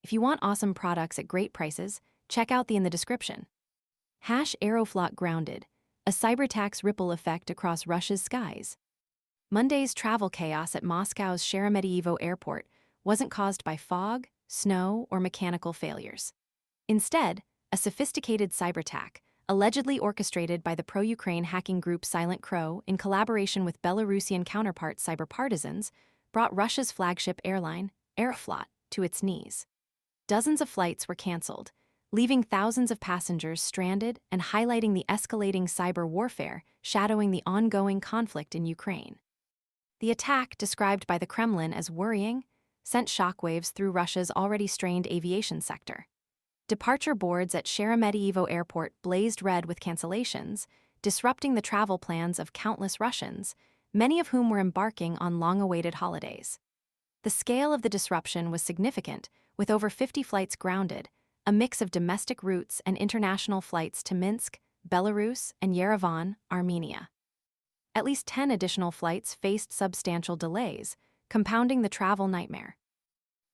If you want awesome products at great prices, check out the in the description. Aeroflot grounded. A cyberattack's ripple effect across Russia's skies. Monday's travel chaos at Moscow's Sheremetyevo airport wasn't caused by fog, snow, or mechanical failures. Instead, a sophisticated cyberattack, allegedly orchestrated by the pro-Ukraine hacking group Silent Crow in collaboration with Belarusian counterpart Cyberpartisans, brought Russia's flagship airline, Aeroflot, to its knees. Dozens of flights were canceled, leaving thousands of passengers stranded and highlighting the escalating cyber warfare shadowing the ongoing conflict in Ukraine. The attack, described by the Kremlin as worrying, sent shockwaves through Russia's already strained aviation sector. Departure boards at Sheremetyevo airport blazed red with cancellations, disrupting the travel plans of countless Russians, many of whom were embarking on long-awaited holidays. The scale of the disruption was significant, with over 50 flights grounded, a mix of domestic routes and international flights to Minsk, Belarus, and Yerevan, Armenia. At least 10 additional flights faced substantial delays, compounding the travel nightmare.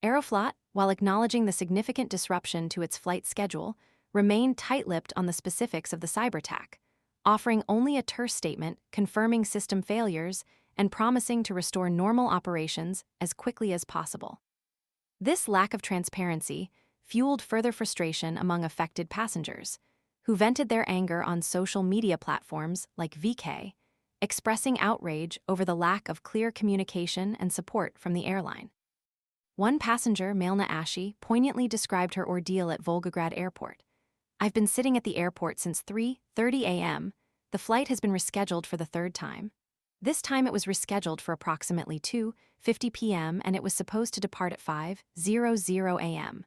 Aeroflot, while acknowledging the significant disruption to its flight schedule, remained tight-lipped on the specifics of the cyberattack, offering only a terse statement confirming system failures and promising to restore normal operations as quickly as possible. This lack of transparency fueled further frustration among affected passengers, who vented their anger on social media platforms like VK, expressing outrage over the lack of clear communication and support from the airline. One passenger, Malna Ashi, poignantly described her ordeal at Volgograd Airport. "I've been sitting at the airport since 3:30 a.m. The flight has been rescheduled for the third time. This time it was rescheduled for approximately 2:50 p.m. and it was supposed to depart at 5:00 a.m.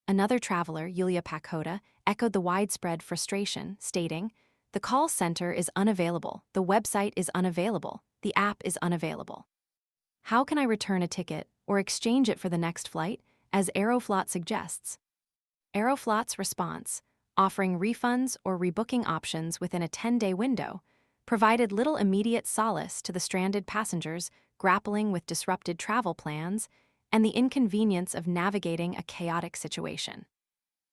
Another traveler, Yulia Pakoda, echoed the widespread frustration, stating, "The call center is unavailable, the website is unavailable, the app is unavailable. How can I return a ticket or exchange it for the next flight, as Aeroflot suggests?" Aeroflot's response, offering refunds or rebooking options within a 10-day window, provided little immediate solace to the stranded passengers grappling with disrupted travel plans and the inconvenience of navigating a chaotic situation.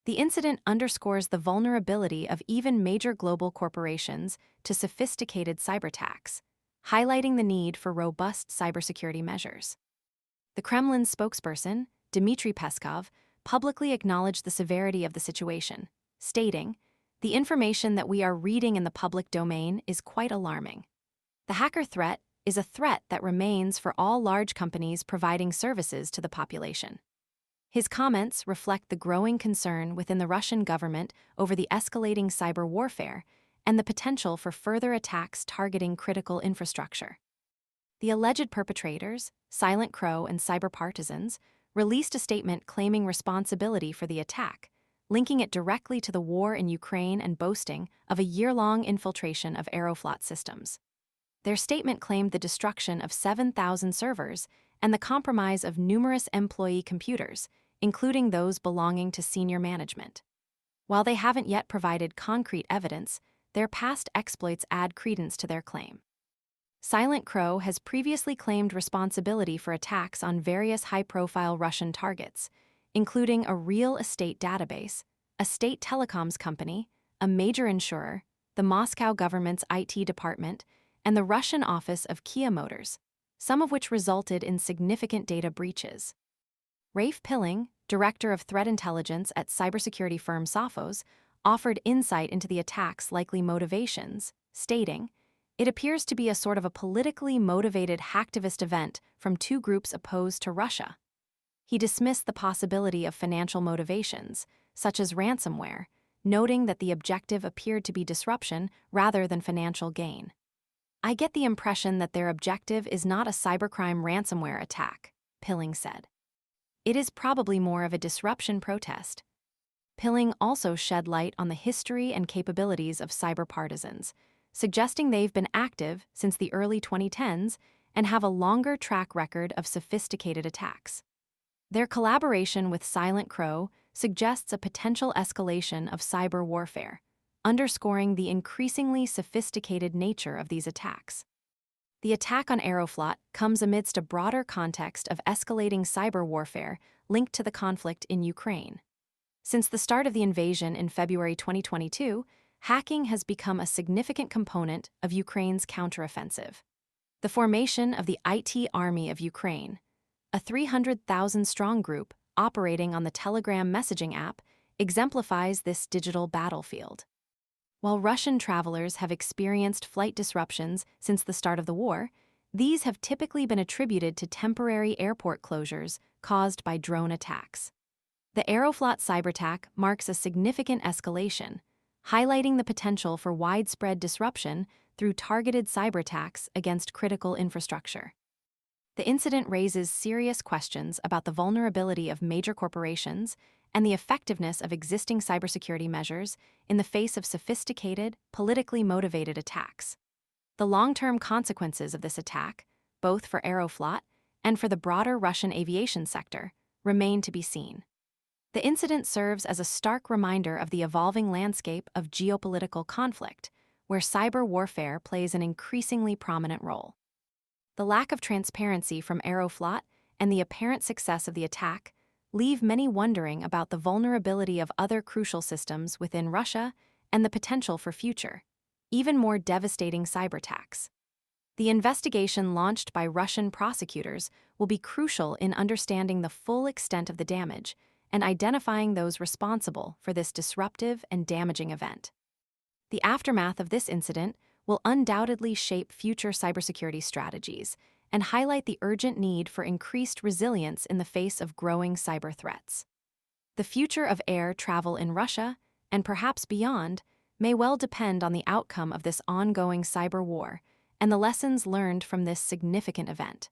The incident underscores the vulnerability of even major global corporations to sophisticated cyberattacks, highlighting the need for robust cybersecurity measures. The Kremlin's spokesperson, Dmitry Peskov, publicly acknowledged the severity of the situation, stating, "The information that we are reading in the public domain is quite alarming. The hacker threat is a threat that remains for all large companies providing services to the population." His comments reflect the growing concern within the Russian government over the escalating cyber warfare and the potential for further attacks targeting critical infrastructure. The alleged perpetrators, Silent Crow and Cyberpartisans, released a statement claiming responsibility for the attack, linking it directly to the war in Ukraine and boasting of a year-long infiltration of Aeroflot systems. Their statement claimed the destruction of 7,000 servers and the compromise of numerous employee computers, including those belonging to senior management. While they haven't yet provided concrete evidence, their past exploits add credence to their claim. Silent Crow has previously claimed responsibility for attacks on various high-profile Russian targets, including a real estate database, a state telecoms company, a major insurer, the Moscow government's IT department, and the Russian office of Kia Motors, some of which resulted in significant data breaches. Rafe Pilling, director of threat intelligence at cybersecurity firm Sophos, offered insight into the attack's likely motivations, stating, "It appears to be a sort of a politically motivated hacktivist event from two groups opposed to Russia." He dismissed the possibility of financial motivations, such as ransomware, noting that the objective appeared to be disruption rather than financial gain. "I get the impression that their objective is not a cybercrime ransomware attack," Pilling said. "It is probably more of a disruption protest." Pilling also shed light on the history and capabilities of cyberpartisans, suggesting they've been active since the early 2010s and have a longer track record of sophisticated attacks. Their collaboration with Silent Crow suggests a potential escalation of cyber warfare, underscoring the increasingly sophisticated nature of these attacks. The attack on Aeroflot comes amidst a broader context of escalating cyber warfare linked to the conflict in Ukraine. Since the start of the invasion in February 2022, hacking has become a significant component of Ukraine's counteroffensive. The formation of the IT Army of Ukraine, a 300,000-strong group operating on the Telegram messaging app, exemplifies this digital battlefield. While Russian travelers have experienced flight disruptions since the start of the war, these have typically been attributed to temporary airport closures caused by drone attacks. The Aeroflot cyberattack marks a significant escalation, highlighting the potential for widespread disruption through targeted cyberattacks against critical infrastructure. The incident raises serious questions about the vulnerability of major corporations and the effectiveness of existing cybersecurity measures in the face of sophisticated, politically motivated attacks. The long-term consequences of this attack, both for Aeroflot and for the broader Russian aviation sector, remain to be seen. The incident serves as a stark reminder of the evolving landscape of geopolitical conflict, where cyber warfare plays an increasingly prominent role. The lack of transparency from Aeroflot and the apparent success of the attack leave many wondering about the vulnerability of other crucial systems within Russia and the potential for future, even more devastating cyberattacks. The investigation launched by Russian prosecutors will be crucial in understanding the full extent of the damage and identifying those responsible for this disruptive and damaging event. The aftermath of this incident will undoubtedly shape future cybersecurity strategies and highlight the urgent need for increased resilience in the face of growing cyber threats. The future of air travel in Russia, and perhaps beyond, may well depend on the outcome of this ongoing cyber war and the lessons learned from this significant event.